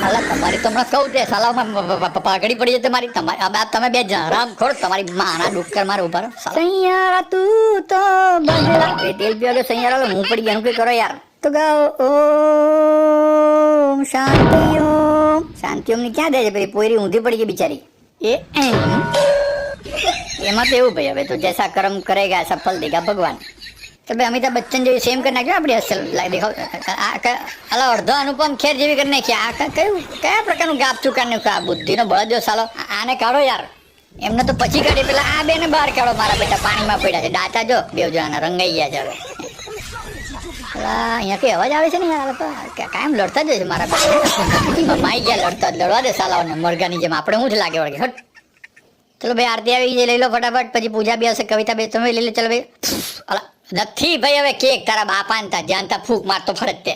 હાલા તમારી તો હમણાં કહું તે સાલામાં પાઘડી પડી છે તમારી. તમારી તમે બે હરામ ખોર, તમારી માના ડુક્કર મારે ઉભા રહો. સૈયારા તું તો બદલા તેલ પીવા કે સૈયારા હું પડી ગયા કઈ કરો યાર. તો ગાઓ ઓમ શાંતિ ઓમ. શાંતિ ઓમ ની ક્યાં દે છે પેલી પોયરી ઊંધી પડી ગઈ બિચારી. એમાં તો એવું ભાઈ, હવે તો જૈસા કર્મ કરેગા એસા ફલ દેગા ભગવાન. તો ભાઈ અમિતાભ બચ્ચન જેવી સેમ કરી નાખ્યો આપણી અસલ દેખાવ. અલા અડધો અનુપમ ખેર જેવી કરી નાખી. આ કયું કયા પ્રકારનું ગાપ ચુકાનું આ બુદ્ધિનો બળદો સાલો. આને કાઢો યાર. એમને તો પછી કાઢી પેલા આ બેને બહાર કાઢો. મારા બેટા પાણીમાં પડ્યા છે ડાચા જો બે જણા રંગાઈ ગયા છે હવે. અહીંયા કઈ અવાજ આવે છે ને યાર. કાયમ લડતા જ હોય છે મારા બેટા. માઈ ગયા લડવા દે સાલાઓને મરઘાની જેમ. આપણે શું જ લાગે વળગે હટ. ચલો ભાઈ આરતી આવી જાય લઈ લો ફટાફટ. પછી પૂજા બી આવશે, કવિતા બે તમે લઈ લો. ચલો ભાઈ અલા નથી ભાઈ હવે કેક તારા બાપા ને તા જાણતા ફૂક મારતો ફરજ તે.